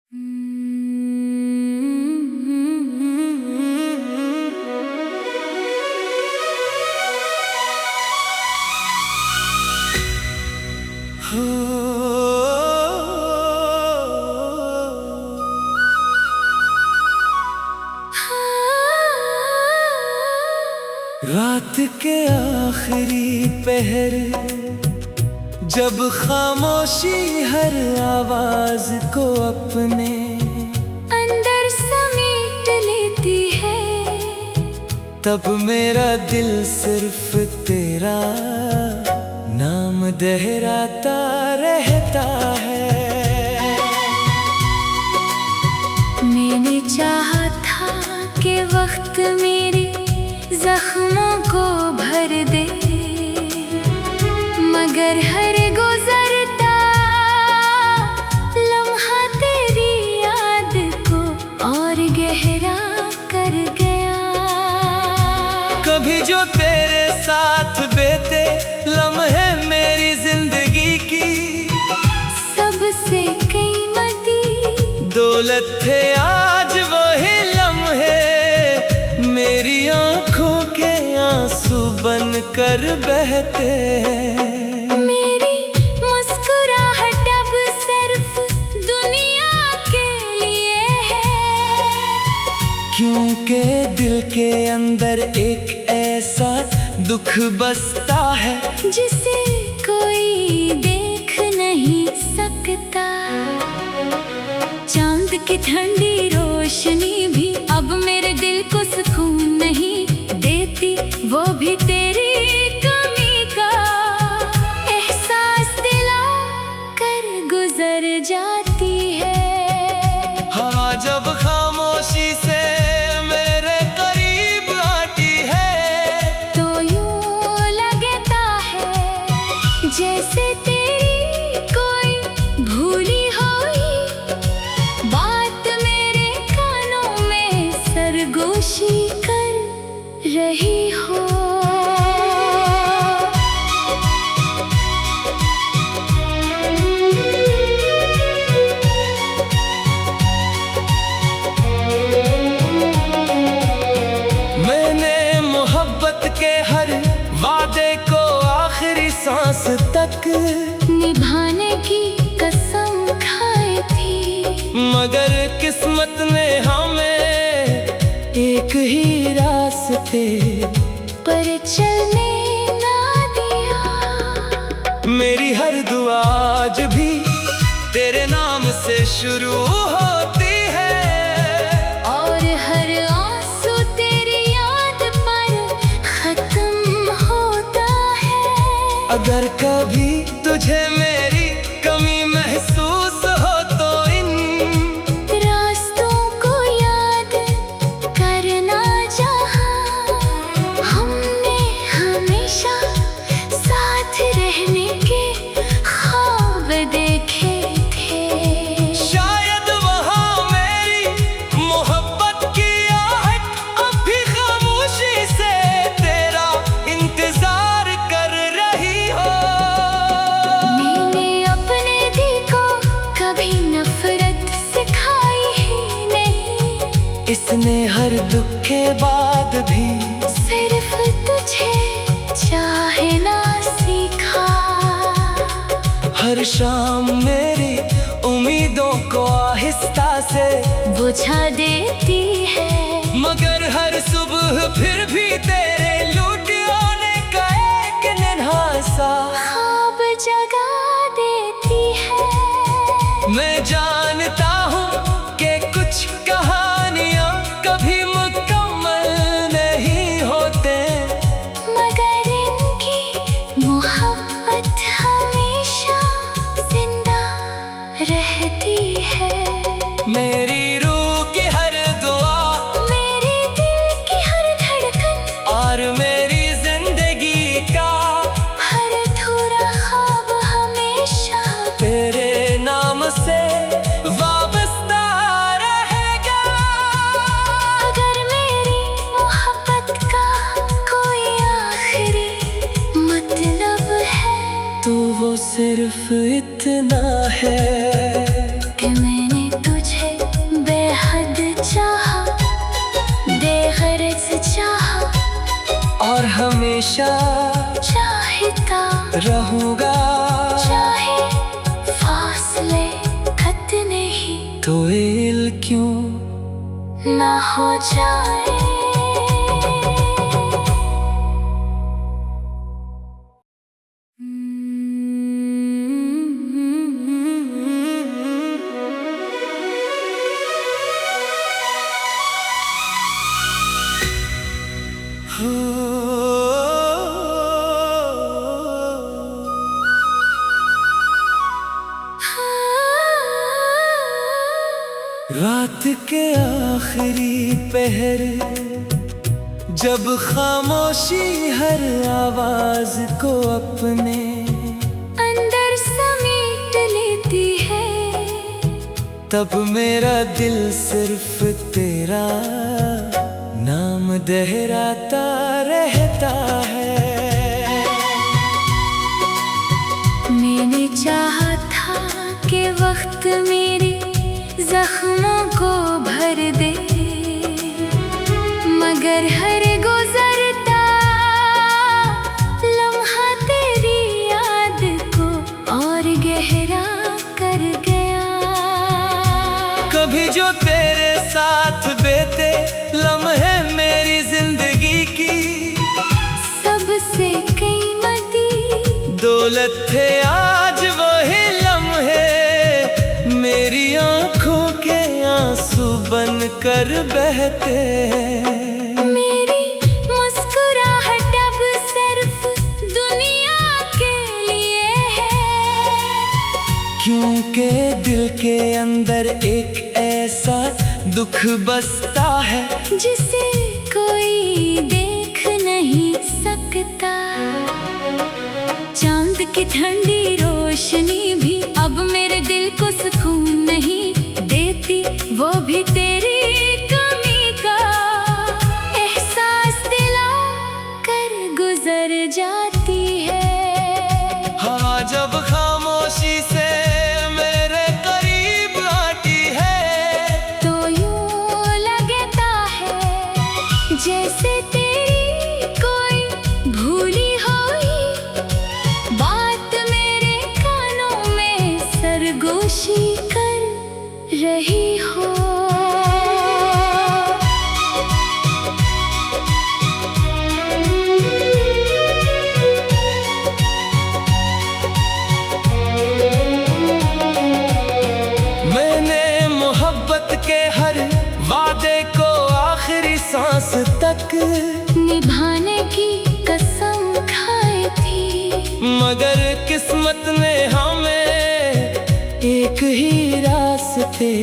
रात के आखिरी पहर जब खामोशी हर आवाज को अपने अंदर समेट लेती है, तब मेरा दिल सिर्फ तेरा नाम दोहराता रहता है। मैंने चाहा था कि वक्त मेरे जख्मों को भर दे, मगर हर गुजरता लम्हा तेरी याद को और गहरा कर गया। कभी जो तेरे साथ बीते लम्हे मेरी जिंदगी की सबसे कीमती दौलत थे, आज वही लम्हे मेरी आँखों के आंसू बन कर बहते हैं। मेरी मुस्कुराहट अब सिर्फ दुनिया के लिए है, क्योंकि दिल के अंदर एक ऐसा दुख बसता है जिसे कोई देख नहीं सकता। चांद की ठंडी रोशनी भी अब मेरे दिल को सुकून नहीं देती, वो भी तेरी कमी का एहसास दिला कर गुजर जाती है। हाँ, जब खामोशी से मेरे करीब आती है तो यूं लगता है जैसे तेरी कोई भूली हुई बात मेरे कानों में सरगोशी कर रही हो। मैंने मोहब्बत के हर वादे को आखिरी सांस तक निभाने की कसम खाई थी, मगर किस्मत ने हमें एक ही रास्ते पर चलने ना दिया। मेरी हर दुआ आज भी तेरे नाम से शुरू होती है, और हर आंसू तेरी याद पर खत्म होता है। अगर कभी तुझे मेरी कमी महसूस हो तो इन रास्तों को याद करना, जहाँ हमने हमेशा साथ रहने के ख्वाब देखे थे। शायद वहाँ मेरी मोहब्बत की आहट अब भी खामोशी से तेरा इंतजार कर रही हो। मैंने अपने दिल को कभी नफरत सिखाई ही नहीं, इसने हर दुख के बाद भी सिर्फ तुझे चाहना सीखा। हर शाम मेरी उम्मीदों को आहिस्ता से बुझा देती है, मगर हर सुबह फिर भी तेरे लौट आने का एक नन्हा सा ख्वाब जगा देती है। मैं जानता हूँ कि कुछ कहानियाँ कभी मुकम्मल नहीं होते, मगर इनकी मोहब्बत हमेशा जिंदा रहती है। मेरी रूह की हर दुआ, मेरे दिल की हर धड़कन और मेरी जिंदगी का हर अधूरा ख्वाब हमेशा तेरे नाम से वाबस्ता रहेगा। अगर मेरी मोहब्बत का कोई आखिरी मतलब है तो वो सिर्फ इतना है कि मैंने तुझे हमेशा चाहता रहूंगा, चाहे फासले खत नहीं तो इल क्यों ना हो जाए। रात के आखिरी पहर, जब खामोशी हर आवाज को अपने अंदर समेट लेती है, तब मेरा दिल सिर्फ तेरा नाम दोहराता रहता है। मैंने चाहा था कि वक्त मेरे जख्मों को भर दे, मगर हर गुजरता लम्हा तेरी याद को और गहरा कर गया। कभी जो तेरे साथ बीते लम्हे मेरी जिंदगी की सबसे कीमती दौलत थे, आज वही लम्हे मेरी आंखों के आंसू बन कर बहते हैं। मेरी मुस्कुराहट अब सिर्फ दुनिया के लिए है, क्योंकि दिल के अंदर एक ऐसा दुख बसता है जिसे कोई देख नहीं सकता। चांद की ठंडी रोशनी भी अब मेरे दिल को सुकून नहीं देती, वो भी तेरी कमी का एहसास दिला कर गुजर जाती है। हाँ, जब खामोशी से मेरे करीब आती है तो यूं लगता है जैसे तेरी कोई भूली हुई बात मेरे कानों में सरगोशी कर रही हो। मैंने मोहब्बत के हर वादे को आखिरी सांस तक निभाने की कसम खाई थी, मगर किस्मत ने हमें एक ही रास्ते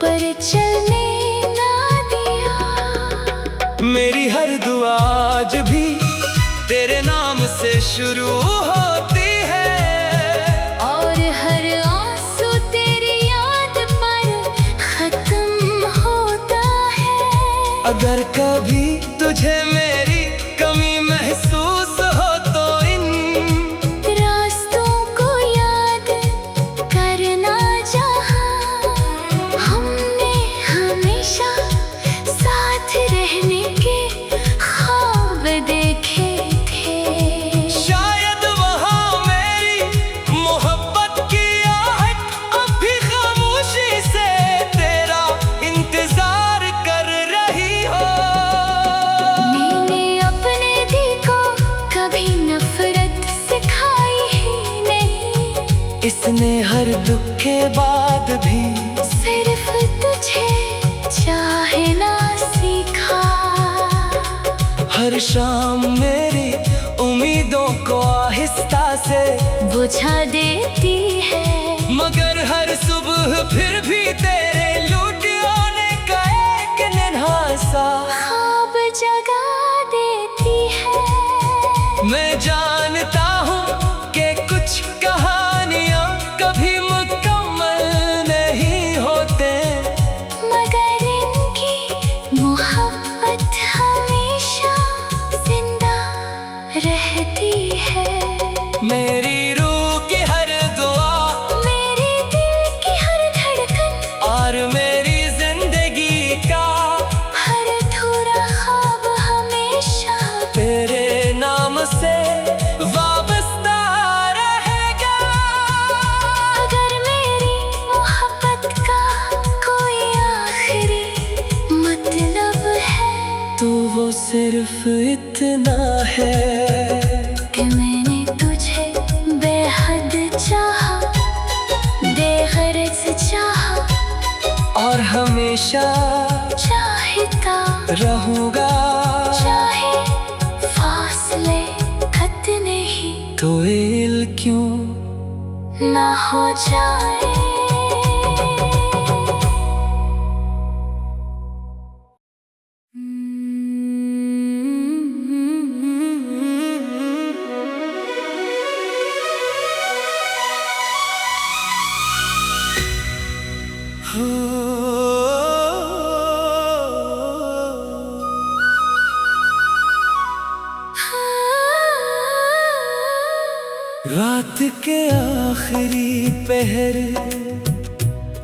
पर चलने ना दिया। मेरी हर दुआ आज भी तेरे नाम से शुरू होती है, और हर आंसू तेरी याद पर खत्म होता है। अगर कभी तुझे मेरी कमी महसूस हो तो इन रास्तों को याद करना, जहाँ हमने हमेशा साथ रहने के ख्वाब देखे थे। शायद वहाँ मेरी मोहब्बत की आहट अब भी खामोशी से तेरा इंतजार कर रही हो। मैंने अपने दिल को कभी नफरत सिखाई ही नहीं, इसने हर दुख के बाद भी सिर्फ तुझे चाहना सीखा। हर शाम मेरी उम्मीदों को आहिस्ता से बुझा देती है, मगर हर सुबह फिर भी तेरे लूट आने का एक नन्हा सा ख्वाब जगा देती है। मैं जानता हूँ कि कुछ कहानियाँ कभी मुकम्मल नहीं होते, मगर इनकी मोहब्बत हमेशा जिंदा रहती है। मेरी रूह की हर इतना है कि मैंने तुझे बेहद चाहा, बेगरज चाहा, और हमेशा चाहता रहूंगा। चाहे फासले खत नहीं तो इल क्यों ना हो जाए। रात के आखिरी पहर,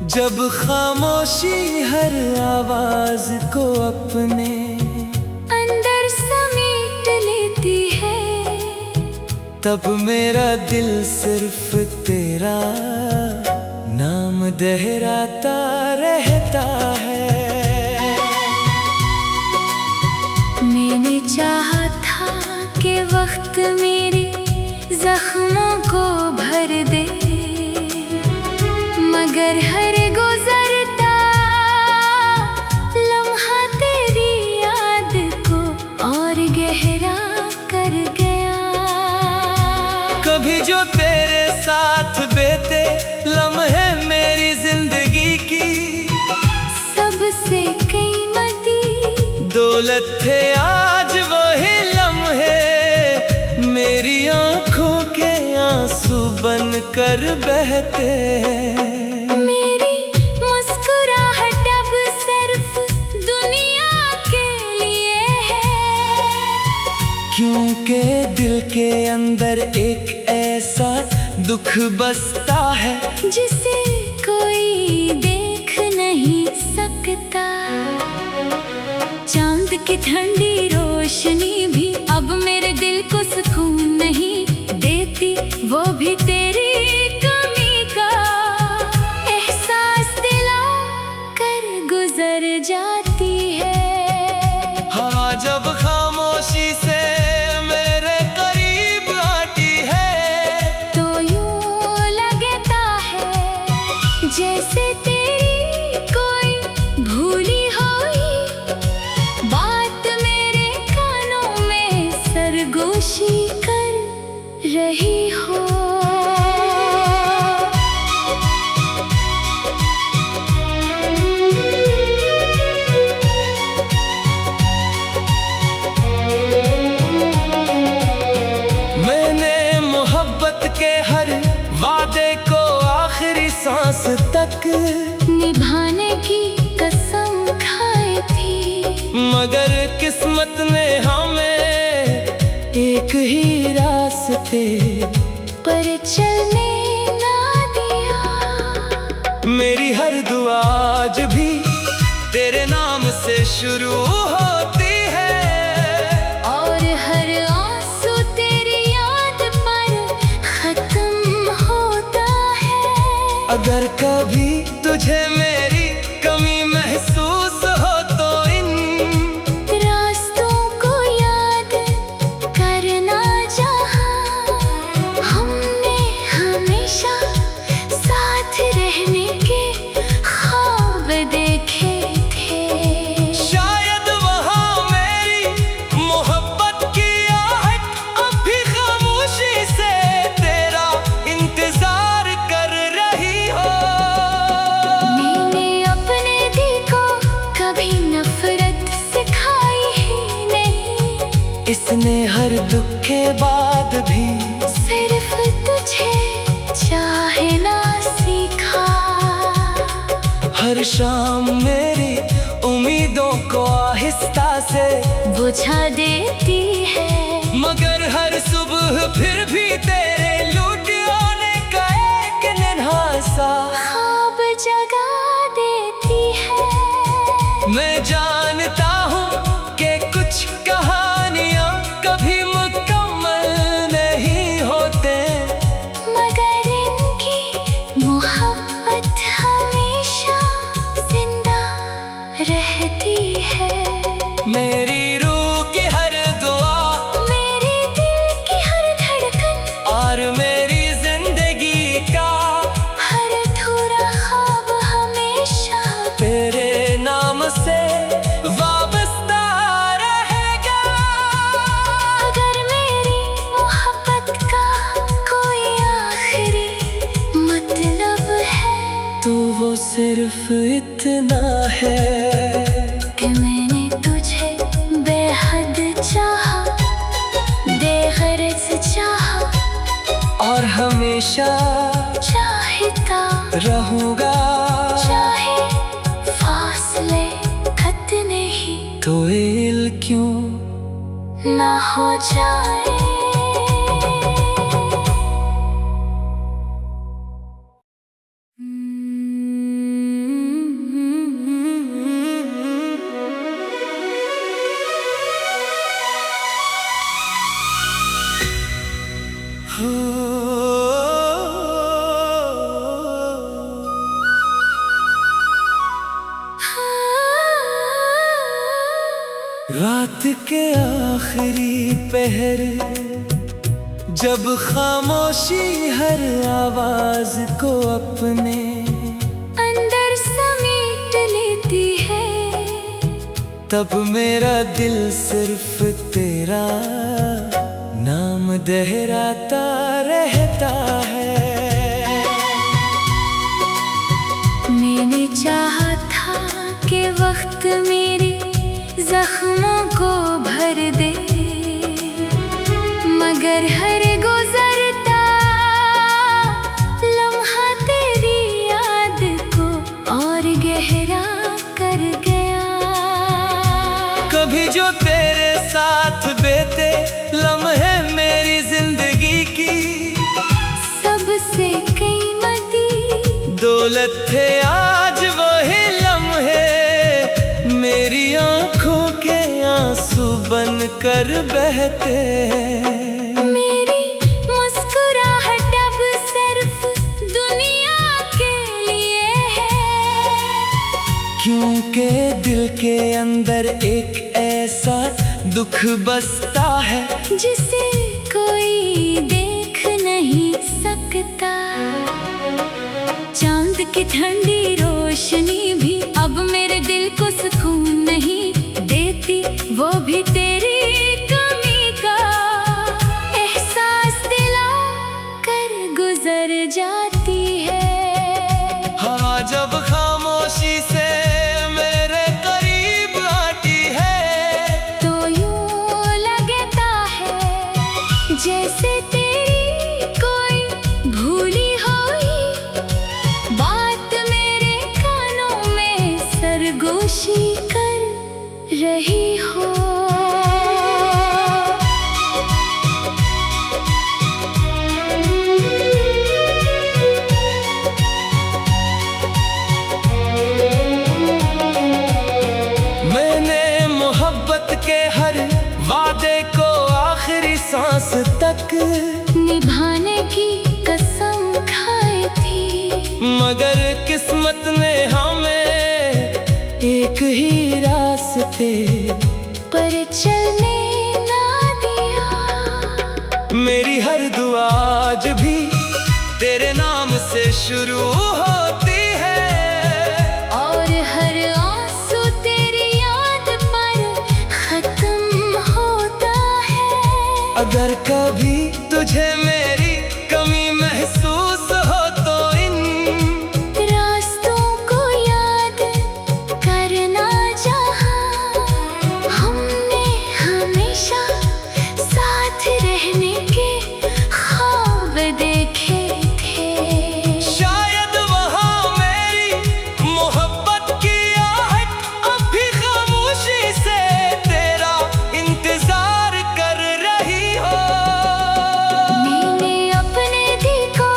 जब खामोशी हर आवाज को अपने अंदर समेट लेती है, तब मेरा दिल सिर्फ तेरा नाम दोहराता रहता है। मैंने चाहा था कि वक्त मेरे जख्मों को भर दे, मगर हर गुजरता लम्हा तेरी याद को और गहरा कर गया। कभी जो तेरे साथ बीते लम्हे मेरी जिंदगी की सबसे कीमती दौलत थे, आज वही लम्हे मेरी आंखों के आंसू बन कर बहते हैं। मेरी मुस्कुराहट अब सिर्फ दुनिया के लिए है, क्योंकि दिल के अंदर एक ऐसा दुख बसता है जिसे कोई देख नहीं सकता। चांद की ठंडी रोशनी भी अब मेरे दिल को सुकून नहीं देती, वो भी तेरी कमी का एहसास दिला कर गुजर जाती है। हवा जब खामोशी से मेरे करीब आती है, तो यूं लगता है जैसे तेरी कोई भूली हुई बात मेरे कानों में सरगोशी कर रही हो। मैंने मोहब्बत के हर वादे को आखिरी सांस तक निभाने की कसम खाई थी, मगर किस्मत ने हमें एक ही रास्ते पर चलने ना दिया। मेरी हर दुआ आज भी तेरे नाम से शुरू होती है, और हर आंसू तेरी याद पर खत्म होता है। अगर कभी तुझे मेरी कमी महसूस हो तो इन रास्तों को याद करना, जहाँ हमने हमेशा साथ रहने के ख्वाब देखे थे। शायद वहाँ मेरी मोहब्बत की आहट अब भी खामोशी से तेरा इंतजार कर रही हो। मैंने अपने दिल को कभी नफरत सिखाई ही नहीं, इसने हर दुख के बाद भी सिर्फ तुझे चाहना सीखा। हर शाम मेरी उम्मीदों को आहिस्ता से बुझा देती है, मगर हर सुबह फिर भी तेरे लौट आने का एक नन्हा सा ख्वाब जगा देती है। मैं जानता हूँ कि कुछ कहानियाँ कभी मुकम्मल नहीं होते, मगर इनकी मोहब्बत हमेशा जिंदा रहती है। मेरी रूह की हर इतना है कि मैंने तुझे बेहद चाहा, बेगरज चाहा, और हमेशा चाहता रहूंगा। चाहे फासले खत नहीं तो इल क्यों ना हो जाए। रात के आखिरी पहर, जब खामोशी हर आवाज को अपने अंदर समेट लेती है, तब मेरा दिल सिर्फ तेरा नाम दोहराता रहता है। मैंने चाहा था कि वक्त मेरे जख्मों को भर दे, मगर हर गुजरता लम्हा तेरी याद को और गहरा कर गया। कभी जो तेरे साथ बीते लम्हे मेरी जिंदगी की सबसे कीमती दौलत थे, आज वही लम्हे मेरी आंखों के आंसू बन कर बहते। मेरी मुस्कुराहट अब सिर्फ दुनिया के लिए है, क्योंकि दिल के अंदर एक ऐसा दुख बसता है जिसे कोई देख नहीं सकता। चांद की ठंडी रोशनी भी अब मेरे दिल को सुकून नहीं देती, वो भी तेरी कमी का एहसास दिला कर गुजर जाती है। हवा जब खामोशी से मेरे करीब आती है, तो यूं लगता है जैसे तेरी कोई भूली हुई बात मेरे कानों में सरगोशी कर रही हो। मैंने मोहब्बत के हर वादे को आखिरी सांस तक निभाने की कसम खाई थी, मगर किस्मत ने हमें एक ही रास्ते पर चलने ना दिया। मेरी हर दुआ आज भी तेरे नाम से शुरू होती है, और हर आंसू तेरी याद पर खत्म होता है। अगर कभी तुझे मेरी कमी महसूस हो तो इन रास्तों को याद करना जहाँ हमने हमेशा साथ रहने के ख्वाब देखे थे। शायद वहाँ मेरी मोहब्बत की आहट अब भी खामोशी से तेरा इंतजार कर रही हो। मैंने अपने दिल को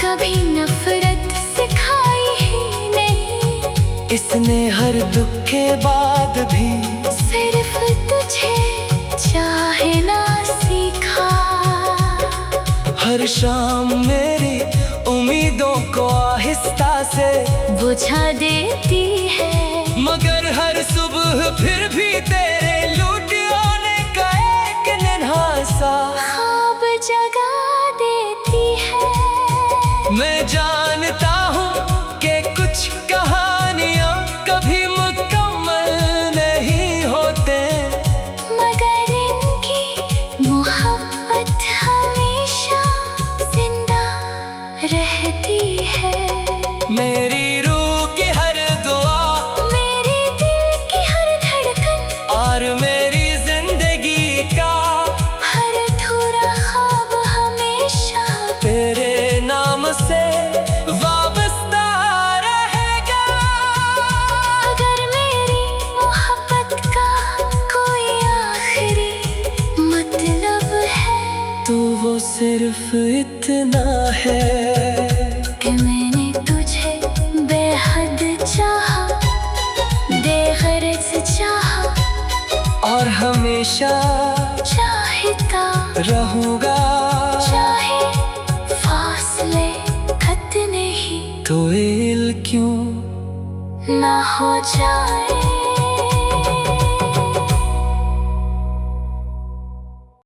कभी नफरत सिखाई ही नहीं, इसने हर दुख के बाद भी सिर्फ तुझे चाहना सीखा। हर शाम मेरी उम्मीदों को आहिस्ता से बुझा देती है, मगर हर सुबह फिर भी तेरे लौट आने का एक नन्हा सा ख्वाब जगा देती है। मैं जानता हूँ कि कुछ कहानियाँ कभी मुकम्मल नहीं होते, मगर इनकी मोहब्बत हमेशा जिंदा रहती है। मेरी रूह की हर सिर्फ इतना है कि मैंने तुझे बेहद चाहा, बेगरज चाहा, और हमेशा चाहता रहूंगा। चाहे फासले खत नहीं तो इल क्यों ना हो जाए।